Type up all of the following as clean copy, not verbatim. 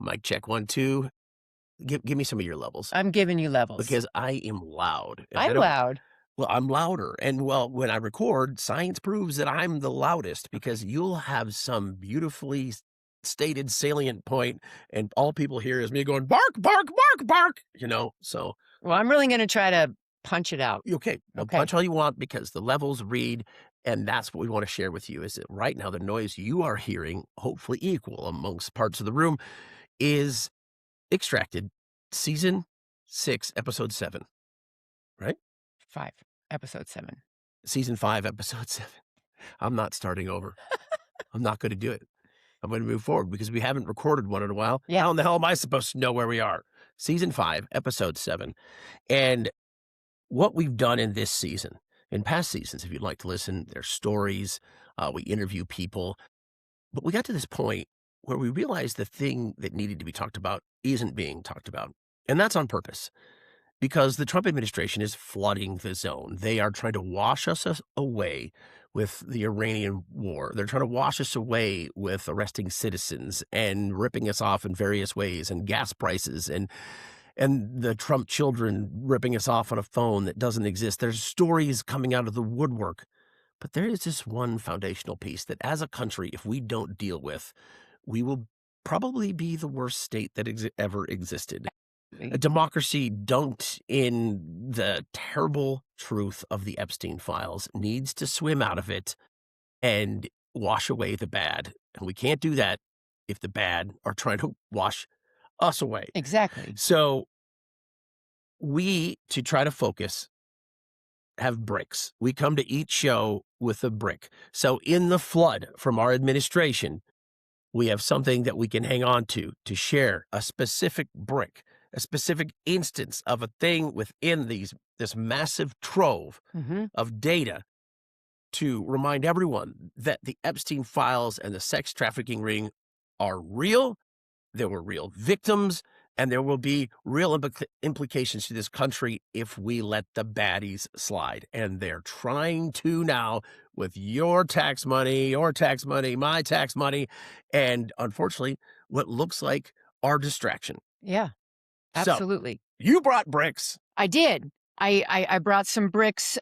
Mic check 1, 2. Give me some of your levels I'm giving you levels. because I am loud. And I I'm don't loud. well, I'm louder. And well, when I record, science proves that I'm the loudest because you'll have some beautifully stated salient point, and all people hear is me going, bark, bark, bark, bark, so Well, I'm really gonna try to punch it out. okay, well, Okay. punch all you want because the levels read, and that's what we want to share with you is that right now the noise you are hearing, hopefully equal amongst parts of the room, is Extracted, season 6, episode 7, right? 5, episode 7. Season 5, episode 7. I'm not starting over. I'm not gonna do it. I'm gonna move forward because we haven't recorded one in a while. Yeah. How in the hell am I supposed to know where we are? Season 5, episode 7. And what we've done in this season, in past seasons, if you'd like to listen, there's stories, we interview people, but we got to this point where we realized the thing that needed to be talked about isn't being talked about, and that's on purpose. Because the Trump administration is flooding the zone. They are trying to wash us away with the Iranian war. They're trying to wash us away with arresting citizens and ripping us off in various ways, and gas prices and the Trump children ripping us off on a phone that doesn't exist. There's stories coming out of the woodwork. But there is this one foundational piece that as a country, if we don't deal with, we will probably be the worst state that ever existed. A democracy dunked in the terrible truth of the Epstein files needs to swim out of it and wash away the bad. And we can't do that if the bad are trying to wash us away. Exactly. So we, to try to focus, have bricks. We come to each show with a brick. So in the flood from our administration, we have something that we can hang on to share a specific brick, a specific instance of a thing within this massive trove of data to remind everyone that the Epstein files and the sex trafficking ring are real. There were real victims, and there will be real implications to this country if we let the baddies slide. And they're trying to now with your tax money, my tax money, and unfortunately, what looks like our distraction. Yeah, So, absolutely. you brought bricks. I did. I brought some bricks.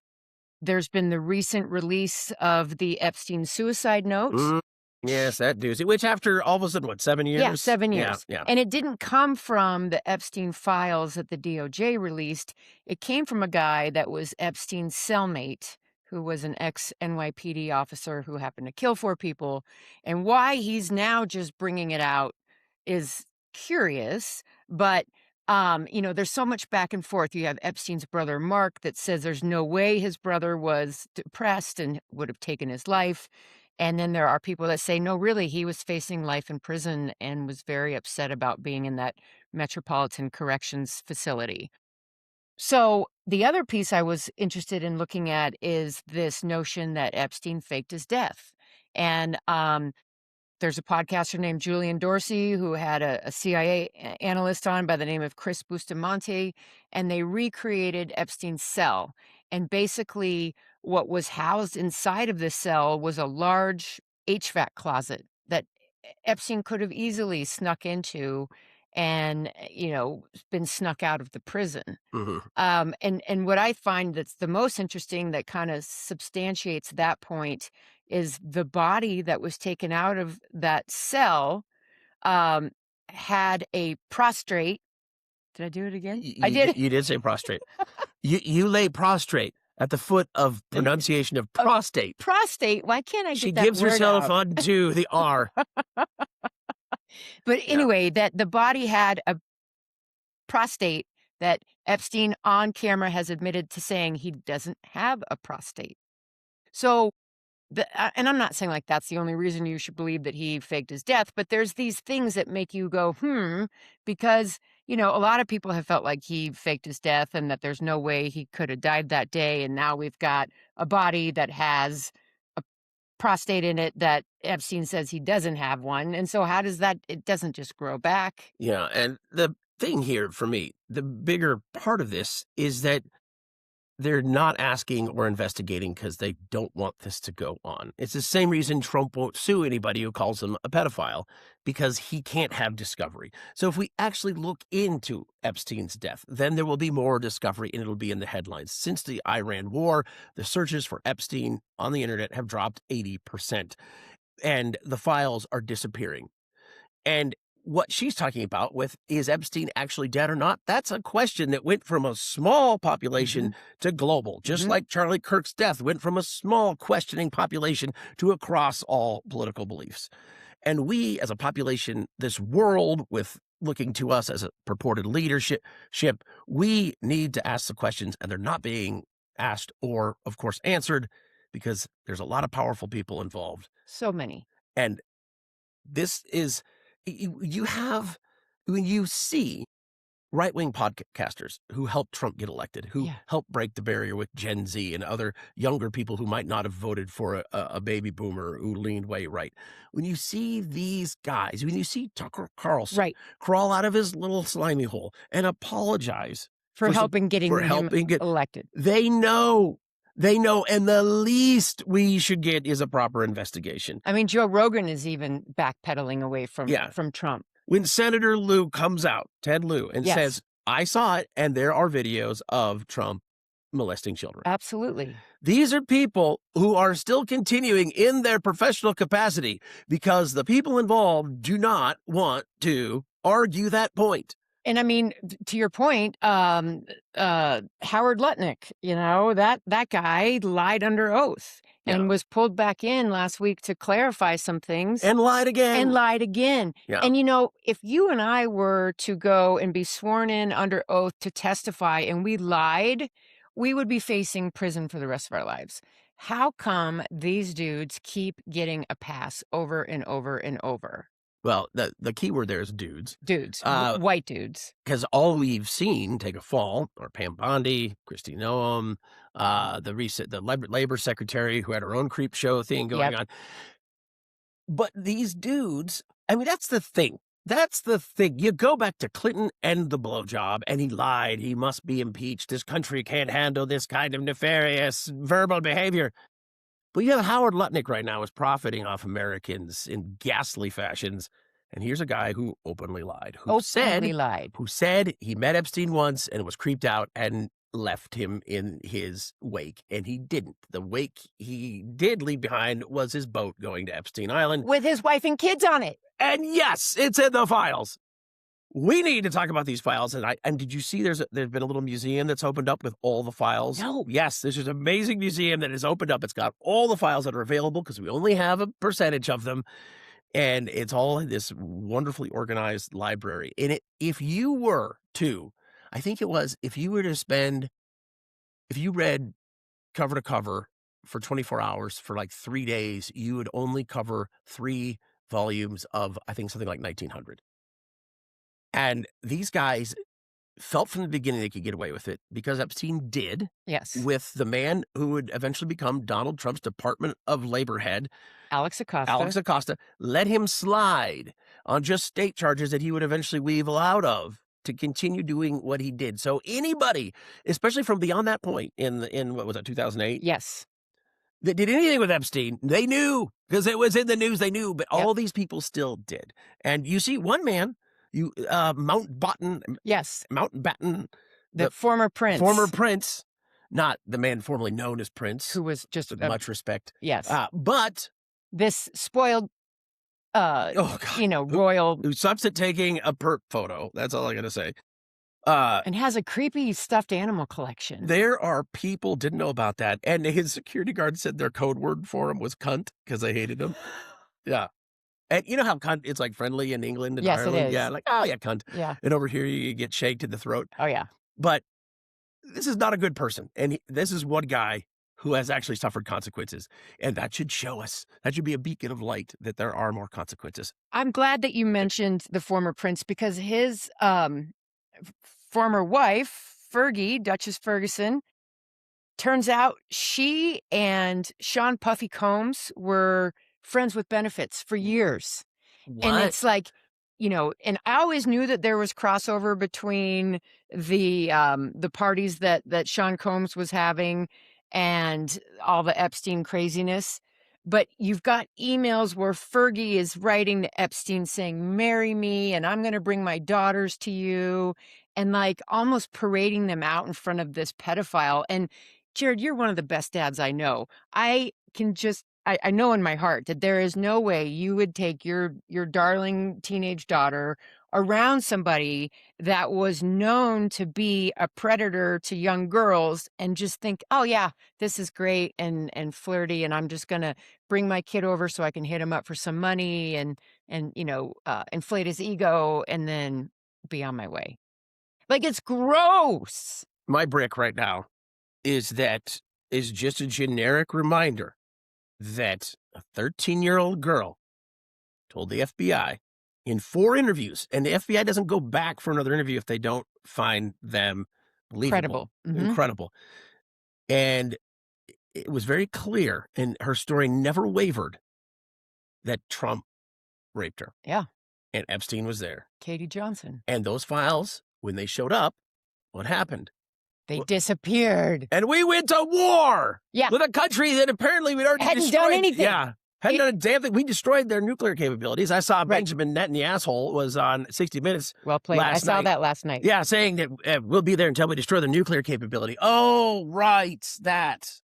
There's been the recent release of the Epstein suicide note. Yes, that doozy. Which after all of a sudden, what, 7 years? Yeah, 7 years. Yeah. And it didn't come from the Epstein files that the DOJ released. It came from a guy that was Epstein's cellmate, who was an ex-NYPD officer who happened to kill 4 people. And why he's now just bringing it out is curious, but there's so much back and forth. You have Epstein's brother, Mark, that says there's no way his brother was depressed and would have taken his life. And then there are people that say, no, really, he was facing life in prison and was very upset about being in that Metropolitan Corrections facility. So the other piece I was interested in looking at is this notion that Epstein faked his death. And there's a podcaster named Julian Dorsey who had a CIA analyst on by the name of Chris Bustamante, and they recreated Epstein's cell. And basically, what was housed inside of this cell was a large HVAC closet that Epstein could have easily snuck into and, been snuck out of the prison. And what I find that's the most interesting that kind of substantiates that point is the body that was taken out of that cell had a prostrate. Did I do it again? I did. You did say prostrate. You lay prostrate at the foot of pronunciation of prostate. Prostate. Why can't I get She that gives word herself out? onto the R. But anyway, that the body had a prostate that Epstein on camera has admitted to saying he doesn't have a prostate. So, and I'm not saying like that's the only reason you should believe that he faked his death, but there's these things that make you go, because, a lot of people have felt like he faked his death and that there's no way he could have died that day. And now we've got a body that has a prostate in it that Epstein says he doesn't have one. And so how does that, it doesn't just grow back. Yeah, and the thing here for me, the bigger part of this is that they're not asking or investigating because they don't want this to go on. It's the same reason Trump won't sue anybody who calls him a pedophile, because he can't have discovery. So if we actually look into Epstein's death, then there will be more discovery and it'll be in the headlines. Since the Iran war, the searches for Epstein on the internet have dropped 80%, and the files are disappearing. And what she's talking about with, is Epstein actually dead or not? That's a question that went from a small population Mhm. to global, just Mhm. like Charlie Kirk's death went from a small questioning population to across all political beliefs. And we, as a population, this world with looking to us as a purported leadership, we need to ask the questions, and they're not being asked or, of course, answered, because there's a lot of powerful people involved. So many. And this is, you have, when you see right-wing podcasters who helped Trump get elected, who Yeah. helped break the barrier with Gen Z and other younger people who might not have voted for a baby boomer who leaned way right. When you see these guys, when you see Tucker Carlson Right. crawl out of his little slimy hole and apologize For helping for getting him helping get, elected. they know, and the least we should get is a proper investigation. I mean, Joe Rogan is even backpedaling away Yeah. from Trump. When Senator Lou comes out, Ted Lieu, and Yes. says, "I saw it, and there are videos of Trump molesting children." Absolutely. These are people who are still continuing in their professional capacity because the people involved do not want to argue that point. And I mean, to your point, Howard Lutnick, that guy lied under oath Yeah. and was pulled back in last week to clarify some things And lied again. and lied again. Yeah. And if you and I were to go and be sworn in under oath to testify and we lied, we would be facing prison for the rest of our lives. How come these dudes keep getting a pass over and over and over? Well, the key word there is dudes. Dudes, white dudes. Because all we've seen take a fall are Pam Bondi, Kristi Noem, the labor secretary who had her own creep show thing going Yep. on. But these dudes, I mean, that's the thing. That's the thing. You go back to Clinton and the blowjob, and he lied. He must be impeached. This country can't handle this kind of nefarious verbal behavior. But you have Howard Lutnick right now is profiting off Americans in ghastly fashions. And here's a guy who openly lied, Openly lied. who said he met Epstein once and was creeped out and left him in his wake. And he didn't. The wake he did leave behind was his boat going to Epstein Island. With his wife and kids on it. And yes, it's in the files. We need to talk about these files. And did you see there's been a little museum that's opened up with all the files? No. Yes, there's this amazing museum that is opened up. It's got all the files that are available because we only have a percentage of them. And it's all in this wonderfully organized library. And if you were to, I think it was, if you read cover to cover for 24 hours for like 3 days, you would only cover 3 volumes of, I think, something like 1900. And these guys felt from the beginning they could get away with it because Epstein did. Yes. With the man who would eventually become Donald Trump's Department of Labor head, Alex Alex Acosta, let him slide on just state charges that he would eventually weasel out of to continue doing what he did. So anybody, especially from beyond that point in what was it, 2008? Yes. That did anything with Epstein, they knew because it was in the news. They knew, but Yep. all these people still did. And you see one man, Mountbatten, Yes. the former prince. not the man formerly known as Prince, Who was just with much respect. yes. But This spoiled, oh God, royal who sucks at taking a perp photo. That's all I gotta say. Uh, and has a creepy stuffed animal collection. there are people didn't know about that, and his security guard said their code word for him was cunt because they hated him. Yeah. And you know how cunt, it's like friendly in England and Yes, it Ireland? is. Yeah, like, oh yeah, cunt. Yeah. And over here you get shaked in the throat. Oh, yeah. But this is not a good person. And this is one guy who has actually suffered consequences. And that should show us, that should be a beacon of light that there are more consequences. I'm glad that you mentioned the former prince because his former wife, Fergie, Duchess Ferguson, turns out she and Sean Puffy Combs were friends with benefits for years. What? And it's like, and I always knew that there was crossover between the parties that Sean Combs was having and all the Epstein craziness. But you've got emails where Fergie is writing to Epstein saying, "Marry me, and I'm gonna bring my daughters to you," and, like, almost parading them out in front of this pedophile, and Jared, you're one of the best dads I know. I know in my heart that there is no way you would take your darling teenage daughter around somebody that was known to be a predator to young girls and just think, "Oh, yeah, this is great and flirty, and I'm just gonna bring my kid over so I can hit him up for some money and inflate his ego and then be on my way." Like, it's gross. My brick right now is just a generic reminder that a 13-year-old girl told the FBI in 4 interviews, and the FBI doesn't go back for another interview if they don't find them believable, Credible. Mhm. incredible, and it was very clear, and her story never wavered, that Trump raped her, Yeah. and Epstein was there, Katie Johnson. and those files, when they showed up, what happened? They Well, disappeared. and we went to war Yeah. with a country that apparently we'd already Hadn't done destroyed. anything. Yeah. Hadn't It done a damn thing. We destroyed their nuclear capabilities. I saw Right. Benjamin Netanyahu was on 60 Minutes Well played. I last saw night. that last night. Yeah, saying that we'll be there until we destroy the nuclear capability. Oh, right. That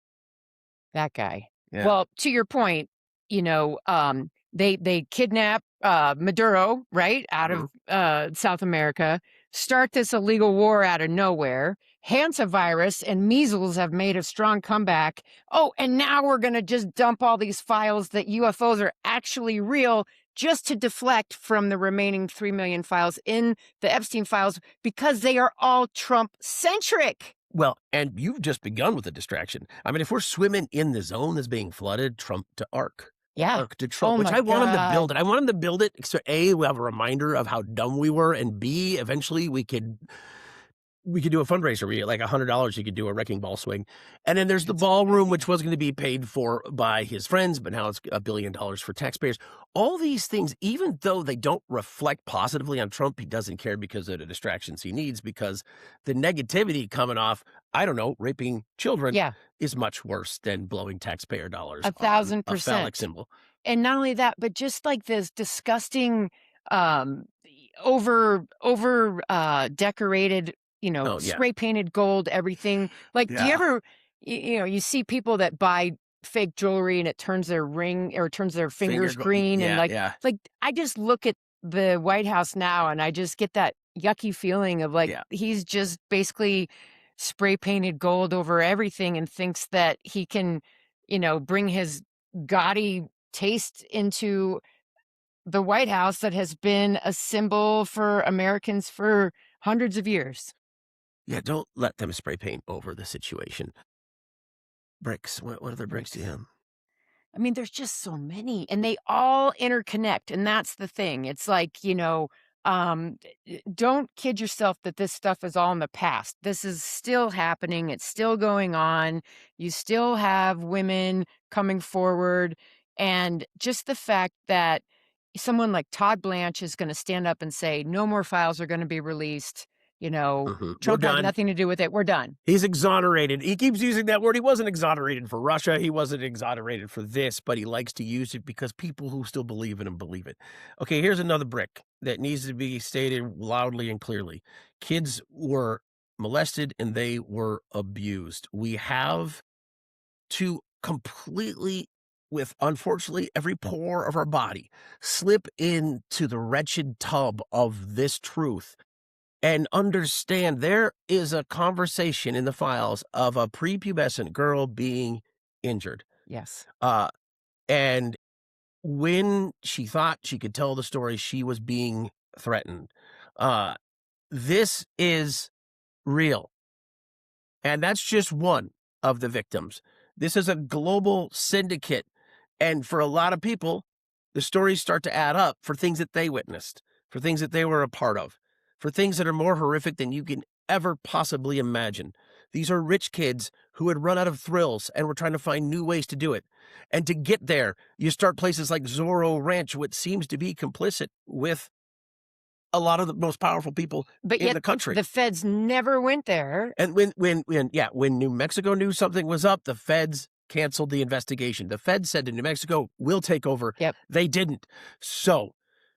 guy. Yeah. Well, to your point, they kidnap, Maduro, right, out Mhm. of, South America, start this illegal war out of nowhere. Hantavirus and measles have made a strong comeback. Oh, and now we're gonna just dump all these files that UFOs are actually real just to deflect from the remaining 3 million files in the Epstein files because they are all Trump-centric. Well, and you've just begun with a distraction. I mean, if we're swimming in the zone that's being flooded, Trump to Ark. Yeah. Ark to Trump, Oh which my I want him to build god. it. I want him to build it so A, we have a reminder of how dumb we were, and B, eventually we could do a fundraiser where you get like $100, you could do a wrecking ball swing. And then there's the That's a good ballroom, idea. which was going to be paid for by his friends, but now it's $1 billion for taxpayers. All these things, even though they don't reflect positively on Trump, he doesn't care because of the distractions he needs, because the negativity coming off, I don't know, raping children Yeah. is much worse than blowing taxpayer dollars on a phallic 1,000%. symbol. And not only that, but just like this disgusting, um, decorated, Oh, yeah. spray painted gold, everything. Like, do you Yeah. ever, you see people that buy fake jewelry and it turns their ring or turns their fingers green and Yeah, yeah, like I just look at the White House now and I just get that yucky feeling of like yeah. he's just basically spray painted gold over everything and thinks that he can, bring his gaudy taste into the White House that has been a symbol for Americans for hundreds of years. Yeah, don't let them spray paint over the situation. Bricks. What other bricks do you Bricks. have? I mean, there's just so many and they all interconnect. And that's the thing. It's like, don't kid yourself that this stuff is all in the past. This is still happening. It's still going on. You still have women coming forward. And just the fact that someone like Todd Blanche is going to stand up and say, no more files are going to be released. We're Trump had done. nothing to do with it. We're done. He's exonerated. He keeps using that word. He wasn't exonerated for Russia. He wasn't exonerated for this, but he likes to use it because people who still believe in him believe it. Okay, here's another brick that needs to be stated loudly and clearly. Kids were molested and they were abused. We have to completely, with unfortunately every pore of our body, slip into the wretched tub of this truth and understand there is a conversation in the files of a prepubescent girl being injured. Yes. Uh, and when she thought she could tell the story, she was being threatened. Uh, this is real. And that's just one of the victims. This is a global syndicate. And for a lot of people, the stories start to add up for things that they witnessed, for things that they were a part of, for things that are more horrific than you can ever possibly imagine. These are rich kids who had run out of thrills and were trying to find new ways to do it. And to get there, you start places like Zorro Ranch, which seems to be complicit with a lot of the most powerful people But in yet the country. the feds never went there. And when New Mexico knew something was up, the feds canceled the investigation. The feds said to New Mexico, "We'll take over." Yep. They didn't. So,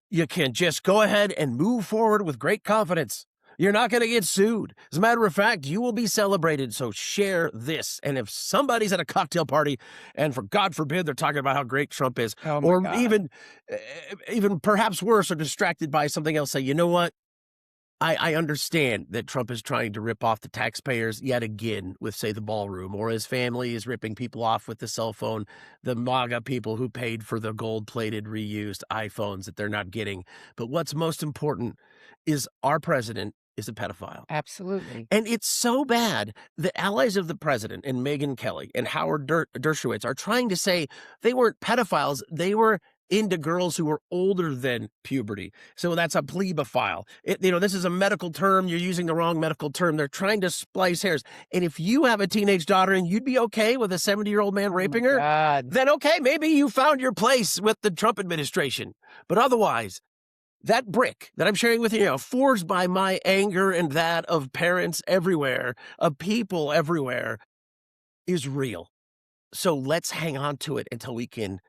you can just go ahead and move forward with great confidence. You're not gonna get sued. As a matter of fact, you will be celebrated, so share this. And if somebody's at a cocktail party and for God forbid, they're talking about how great Trump is, Oh my or god. even perhaps worse, are distracted by something else, say, "You know what? I understand that Trump is trying to rip off the taxpayers yet again with, say, the ballroom, or his family is ripping people off with the cell phone, the MAGA people who paid for the gold-plated reused iPhones that they're not getting. But what's most important is our president is a pedophile. Absolutely. And it's so bad that allies of the president and Megyn Kelly and Howard Dershowitz are trying to say they weren't pedophiles, they were into girls who were older than puberty. So that's a plebophile. This is a medical term. You're using the wrong medical term. They're trying to splice hairs. And if you have a teenage daughter and you'd be okay with a 70-year-old man Oh my raping her, god. then okay, maybe you found your place with the Trump administration. But otherwise, that brick that I'm sharing with you now, forged by my anger and that of parents everywhere, of people everywhere, is real. So let's hang on to it until we can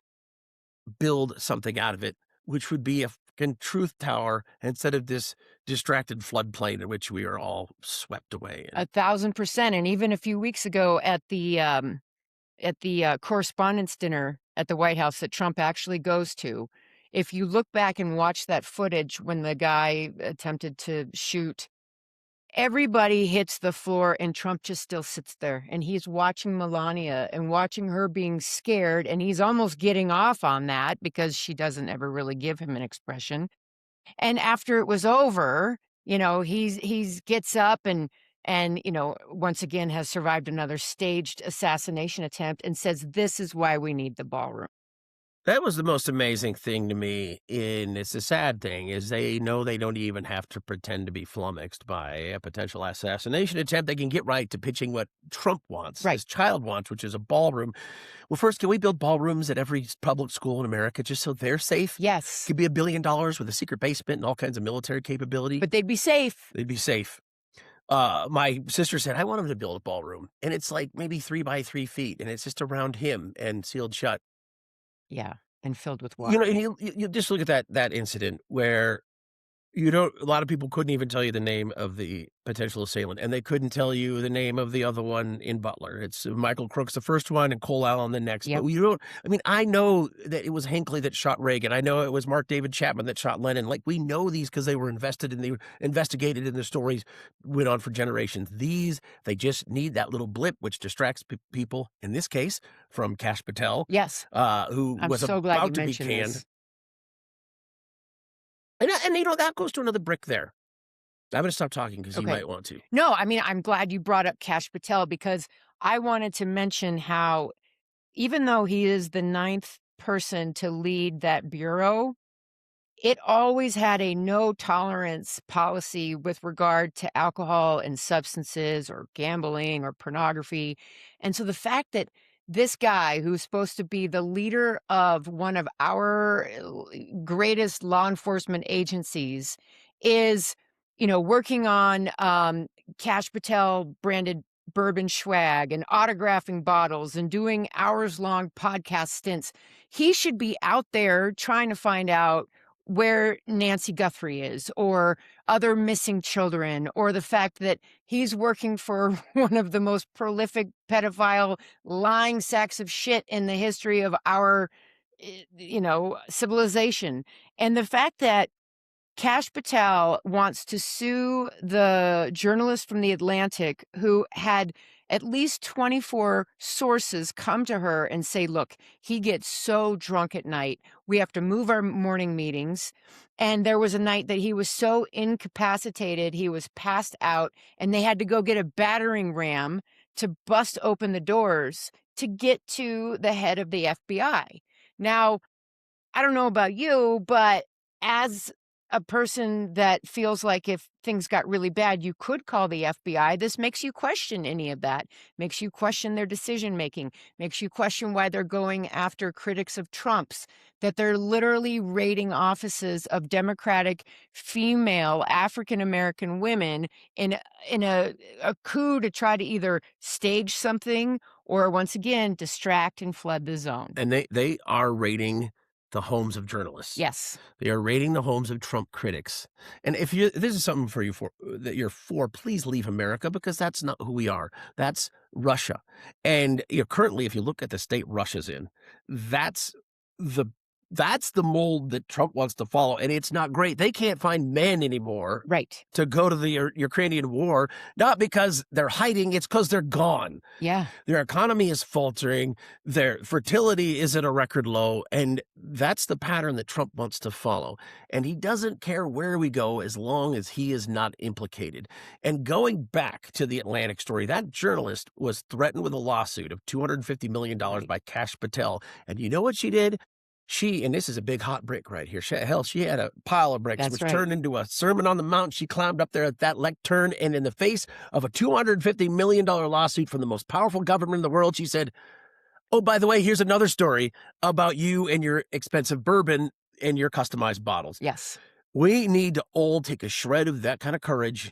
build something out of it, which would be a fucking truth tower instead of this distracted floodplain in which we are all swept away in. 1,000%. And even a few weeks ago at the correspondence dinner at the White House that Trump actually goes to, if you look back and watch that footage when the guy attempted to shoot, everybody hits the floor and Trump just still sits there and he's watching Melania and watching her being scared, and he's almost getting off on that because she doesn't ever really give him an expression. And after it was over, he's gets up and once again has survived another staged assassination attempt and says, "This is why we need the ballroom." That was the most amazing thing to me, and it's a sad thing, is they know they don't even have to pretend to be flummoxed by a potential assassination attempt. They can get right to pitching what Trump wants, Right. his child wants, which is a ballroom. Well, first, can we build ballrooms at every public school in America just so they're safe? Yes, Could be $1 billion with a secret basement and all kinds of military capability. but they'd be safe. They'd be safe. My sister said, "I want him to build a ballroom," and it's like maybe 3 by 3 feet, and it's just around him and sealed shut. Yeah, and filled with water. And you just look at that incident where you don't a lot of people couldn't even tell you the name of the potential assailant, and they couldn't tell you the name of the other one in Butler. It's Michael Crooks, the first one, and Cole Allen, the next, but Yep. you don't I mean, I know that it was Hinckley that shot Reagan. I know it was Mark David Chapman that shot Lennon. Like, we know these because they were investigated, and the stories went on for generations. They just need that little blip which distracts people, in this case, from Kash Patel, Yes. who I'm was so glad you about to be mentioned canned. this. And that goes to another brick there. I'm gonna stop talking because you Okay. might want to. No, I mean, I'm glad you brought up Kash Patel because I wanted to mention how even though he is the ninth person to lead that bureau, it always had a no tolerance policy with regard to alcohol and substances or gambling or pornography. And so the fact that this guy, who's supposed to be the leader of one of our greatest law enforcement agencies, is, working on Cash Patel branded bourbon swag and autographing bottles and doing hours long podcast stints, he should be out there trying to find out where Nancy Guthrie is, or other missing children, or the fact that he's working for one of the most prolific pedophile lying sacks of shit in the history of our, civilization. And the fact that Kash Patel wants to sue the journalist from The Atlantic who had at least 24 sources come to her and say, "Look, he gets so drunk at night. We have to move our morning meetings." And there was a night that he was so incapacitated, he was passed out, and they had to go get a battering ram to bust open the doors to get to the head of the FBI. Now, I don't know about you, but as a person that feels like if things got really bad, you could call the FBI. This makes you question any of that, makes you question their decision making, makes you question why they're going after critics of Trump's, that they're literally raiding offices of Democratic female African American women in a coup to try to either stage something or once again distract and flood the zone. And they are raiding the homes of journalists. Yes, They are raiding the homes of Trump critics. And if this is something for you for that you're for, please leave America because that's not who we are. That's Russia. And currently, if you look at the state Russia's in, that's the that's the mold that Trump wants to follow. And it's not great. They can't find men anymore right. to go to the Ukrainian war, not because they're hiding, it's because they're gone. Yeah. Their economy is faltering, their fertility is at a record low, and that's the pattern that Trump wants to follow. And he doesn't care where we go as long as he is not implicated. And going back to the Atlantic story, that journalist was threatened with a lawsuit of $250 million Right. by Kash Patel. And you know what she did? And this is a big hot brick right here. She had a pile of bricks, That's which right. turned into a Sermon on the Mount. She climbed up there at that lectern, and in the face of a $250 million lawsuit from the most powerful government in the world, she said, "Oh, by the way, here's another story about you and your expensive bourbon and your customized bottles." Yes. We need to all take a shred of that kind of courage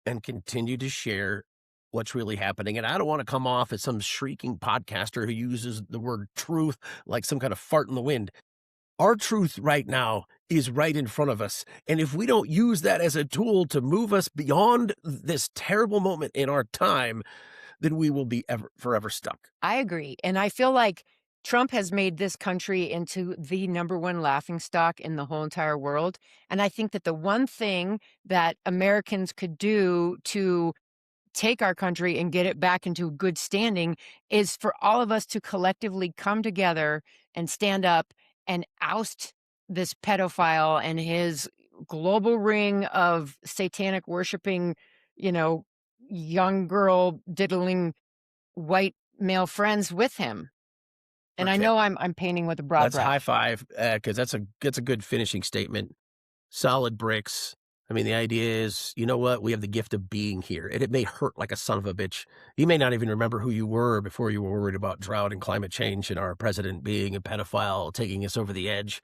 and continue to share what's really happening. And I don't want to come off as some shrieking podcaster who uses the word truth like some kind of fart in the wind. Our truth right now is right in front of us. And if we don't use that as a tool to move us beyond this terrible moment in our time, then we will be forever stuck. I agree, and I feel like Trump has made this country into the number one laughingstock in the whole entire world, and I think that the one thing that Americans could do to take our country and get it back into good standing is for all of us to collectively come together and stand up and oust this pedophile and his global ring of satanic worshiping, you know, young girl diddling white male friends with him. And I Okay. know I'm painting with a broad Let's high brush. five because that's a good finishing statement. Solid bricks. I mean, the idea is, you know what? We have the gift of being here, and it may hurt like a son of a bitch. You may not even remember who you were before you were worried about drought and climate change and our president being a pedophile, taking us over the edge.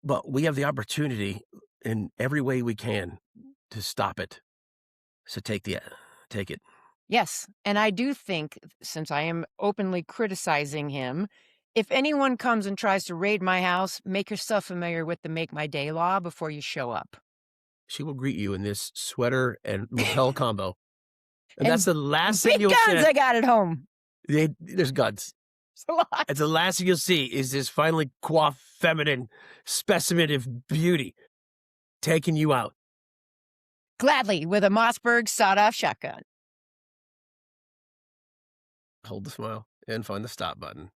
But we have the opportunity in every way we can to stop it. So take it. Yes, and I do think, since I am openly criticizing him, if anyone comes and tries to raid my house, make yourself familiar with the make my day law before you show up. She will greet you in this sweater and lapel combo, and that's And the last thing big you'll guns see. I got at home. There's guns. It's a lot. It's the last thing you'll see is this finely coiffed feminine specimen of beauty taking you out. Gladly, with a Mossberg sawed-off shotgun. Hold the smile and find the stop button.